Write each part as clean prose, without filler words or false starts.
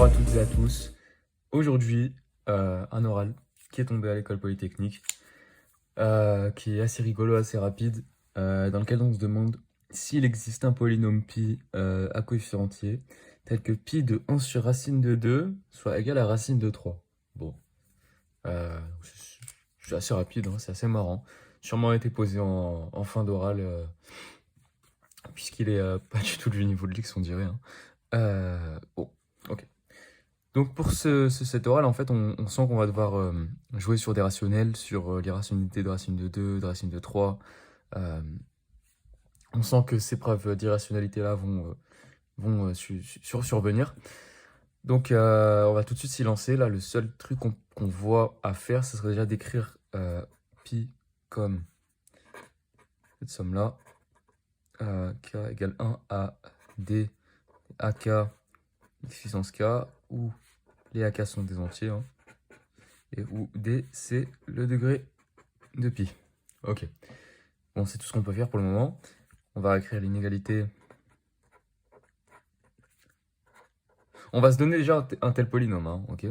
Bonjour à toutes et à tous. Aujourd'hui, un oral qui est tombé à l'école polytechnique, qui est assez rigolo, assez rapide, dans lequel on se demande s'il existe un polynôme pi à coefficient entier, tel que pi de 1 sur racine de 2 soit égal à racine de 3. Bon, c'est assez rapide, hein, c'est assez marrant. Sûrement été posé en fin d'oral, puisqu'il est pas du tout du niveau de l'X, on dirait, hein. Bon, ok. Donc pour cet oral, en fait, on sent qu'on va devoir jouer sur des rationnels, sur les rationnalités de racine de 2, de racine de 3. Euh, on sent que ces preuves d'irrationalité-là vont survenir. Donc on va tout de suite s'y lancer. Là, le seul truc qu'on voit à faire, ce serait déjà d'écrire pi comme cette somme-là. K égale 1 à d ak x puissance k, où les ak sont des entiers, hein, et où d c'est le degré de pi. Ok. Bon, c'est tout ce qu'on peut faire pour le moment. On va écrire l'inégalité. On va se donner déjà un tel polynôme, hein, ok.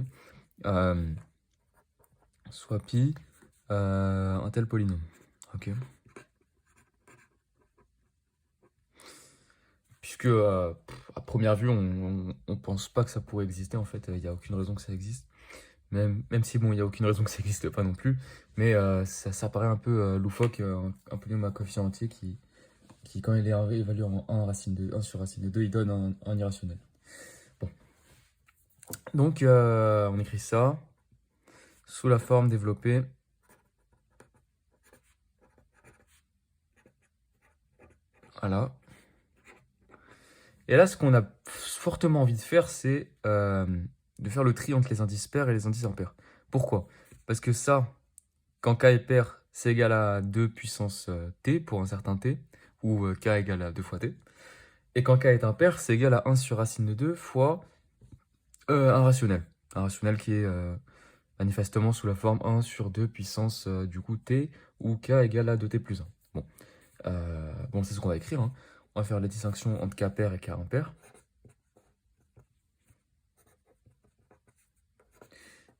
Soit pi, un tel polynôme, ok. Puisque à première vue, on pense pas que ça pourrait exister, en fait, il n'y a aucune raison que ça existe. Même si, bon, il n'y a aucune raison que ça n'existe pas non plus, mais ça paraît un peu loufoque, un polynôme à coefficient entier qui, quand il est évalué en 1 sur racine de 2, il donne un irrationnel. Bon. Donc, on écrit ça sous la forme développée. Voilà. Et là, ce qu'on a fortement envie de faire, c'est de faire le tri entre les indices pairs et les indices impairs. Pourquoi? Parce que ça, quand k est pair, c'est égal à 2 puissance t pour un certain t, ou k égale à 2 fois t. Et quand k est impair, c'est égal à 1 sur racine de 2 fois un rationnel. Un rationnel qui est manifestement sous la forme 1 sur 2 puissance du coup t, ou k égale à 2t plus 1. Bon, c'est ce qu'on va écrire, hein. On va faire la distinction entre k pair et k impair.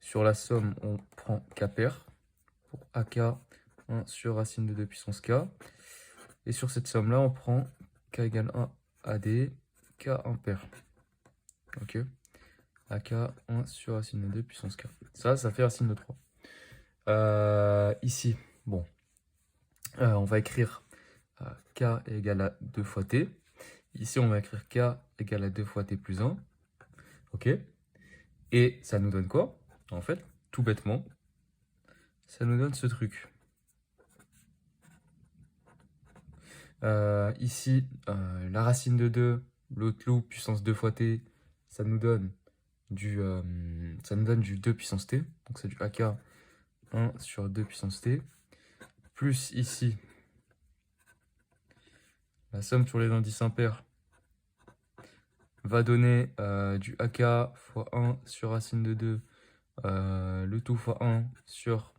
Sur la somme, on prend k pair pour ak 1 sur racine de 2 puissance k. Et sur cette somme-là, on prend k égale 1 ad k impair. Ok. AK 1 sur racine de 2 puissance k. Ça fait racine de 3. Ici, bon, on va écrire k égale à 2 fois t. Ici, on va écrire k égale à 2 fois t plus 1. Ok. Et ça nous donne quoi? En fait, tout bêtement, ça nous donne ce truc. Ici, la racine de 2, l'autre loup, puissance 2 fois t, ça nous donne du 2 puissance t. Donc c'est du ak 1 sur 2 puissance t. Plus ici, la somme sur les indices impairs va donner du ak fois 1 sur racine de 2, le tout fois 1 sur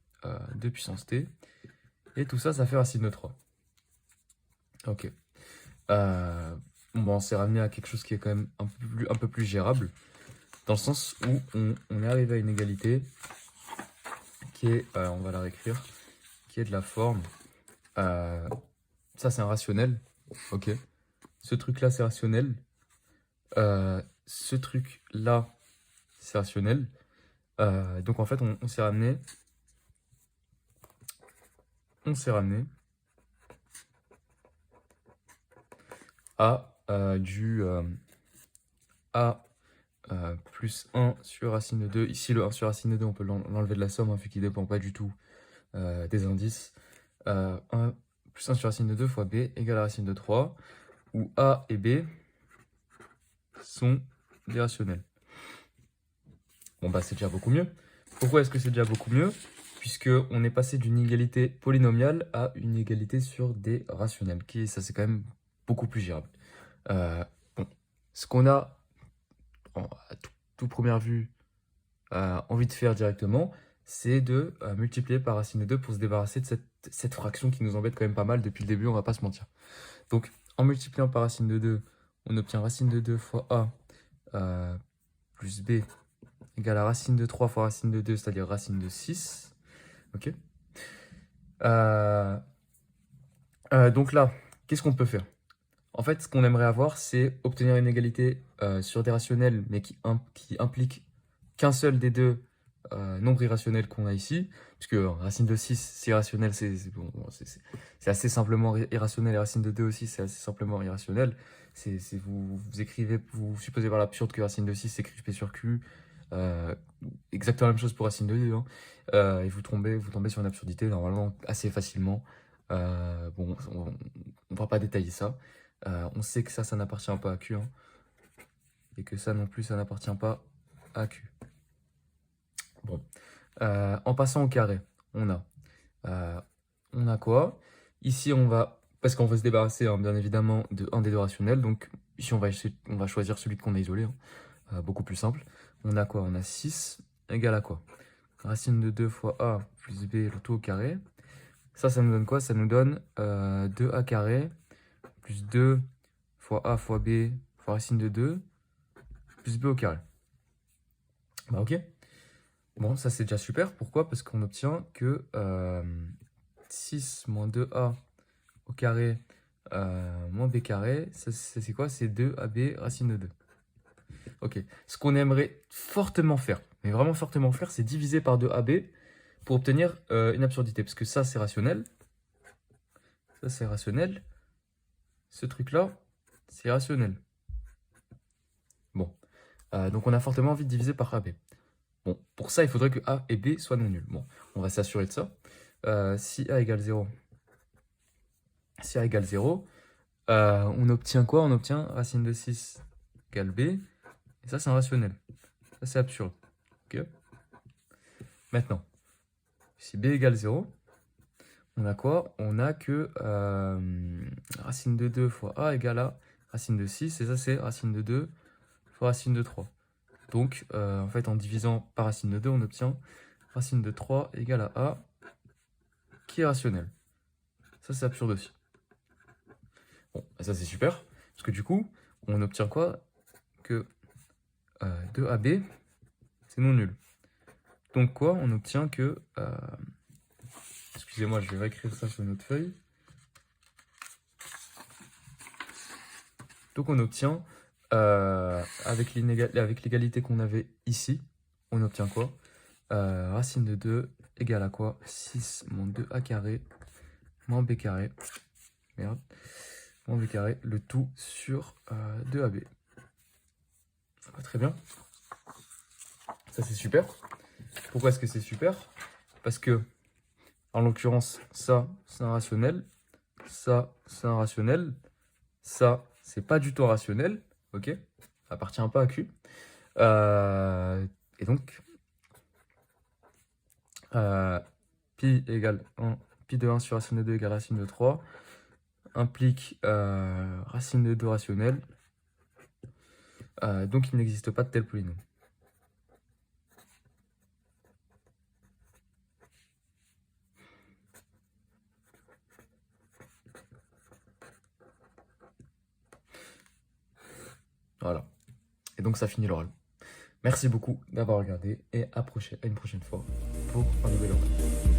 2 puissance t. Et tout ça, ça fait racine de 3. Ok. Bon, on s'est ramené à quelque chose qui est quand même un peu plus gérable, dans le sens où on est arrivé à une égalité qui est, on va la réécrire, qui est de la forme, ça c'est un rationnel, ok. Ce truc-là, c'est rationnel. Ce truc-là, c'est rationnel. Donc en fait, on s'est ramené. À du A plus 1 sur racine de 2. Ici, le 1 sur racine de 2, on peut l'enlever de la somme, hein, vu qu'il ne dépend pas du tout des indices. 1 plus 1 sur racine de 2 fois B égale à racine de 3, où A et B sont des rationnels. Bon, bah c'est déjà beaucoup mieux. Pourquoi est-ce que c'est déjà beaucoup mieux? Puisqu'on est passé d'une égalité polynomiale à une égalité sur des rationnels. Ça, c'est quand même beaucoup plus gérable. Bon, ce qu'on a, à toute première vue, envie de faire directement, c'est de multiplier par racine de 2 pour se débarrasser de cette fraction qui nous embête quand même pas mal depuis le début, on va pas se mentir. Donc, en multipliant par racine de 2, on obtient racine de 2 fois A plus b égale à racine de 3 fois racine de 2, c'est-à-dire racine de 6. Ok. Donc là, qu'est-ce qu'on peut faire? En fait, ce qu'on aimerait avoir, c'est obtenir une égalité sur des rationnels, mais qui implique qu'un seul des deux nombres irrationnels qu'on a ici, puisque racine de 6, c'est irrationnel, c'est assez simplement irrationnel, et racine de 2 aussi, c'est assez simplement irrationnel. Vous écrivez, vous supposez par l'absurde que racine de 6 s'écrit P sur Q, exactement la même chose pour racine de 2, hein. Et vous tombez sur une absurdité, normalement, assez facilement. Bon, on va pas détailler ça. On sait que ça n'appartient pas à Q, hein, et que ça non plus, ça n'appartient pas à Q. Bon, en passant au carré, on a quoi? Ici, parce qu'on va se débarrasser, hein, bien évidemment, de un des deux rationnels. Donc ici, on va choisir celui qu'on a isolé, hein, beaucoup plus simple. On a quoi? On a 6 égale à quoi? Racine de 2 fois a plus b, le tout au carré. Ça nous donne quoi? Ça nous donne 2a carré plus 2 fois a fois b fois racine de 2 plus b au carré. Bah ok. Bon, ça c'est déjà super. Pourquoi? Parce qu'on obtient que 6 moins 2a au carré moins b carré, ça c'est quoi? C'est 2ab racine de 2. Ok. Ce qu'on aimerait fortement faire, mais vraiment fortement faire, c'est diviser par 2ab pour obtenir une absurdité. Parce que ça c'est rationnel. Ça c'est rationnel. Ce truc-là, c'est rationnel. Bon. Donc on a fortement envie de diviser par AB. Bon, pour ça, il faudrait que A et B soient non nuls. Bon, on va s'assurer de ça. Si A égale 0, on obtient quoi? On obtient racine de 6 égale B. Et ça, c'est un rationnel. Ça, c'est absurde. Ok. Maintenant, si B égale 0, on a quoi? On a que racine de 2 fois A égale à racine de 6. Et ça, c'est racine de 2 fois racine de 3. Donc, en fait, en divisant par racine de 2, on obtient racine de 3 égale à A, qui est rationnel. Ça, c'est absurde aussi. Bon, ça, c'est super. Parce que du coup, on obtient quoi? Que 2AB, c'est non nul. Donc quoi? On obtient que... excusez-moi, je vais réécrire ça sur une autre feuille. Donc on obtient, avec l'égalité qu'on avait ici, on obtient quoi? Racine de 2 égale à quoi? 6 moins 2a carré moins b carré. Merde. Moins b carré, le tout sur 2ab. Très bien. Ça c'est super. Pourquoi est-ce que c'est super? Parce que, en l'occurrence, ça c'est un rationnel. Ça c'est un rationnel. Ça c'est pas du tout un rationnel. Ok? Ça appartient pas à Q. Et donc, pi égale 1, pi de 1 sur racine de 2 égale racine de 3 implique racine de 2 rationnelle. Donc il n'existe pas de tel polynôme. Voilà. Et donc ça finit l'oral. Merci beaucoup d'avoir regardé et à une prochaine fois pour un nouvel oral.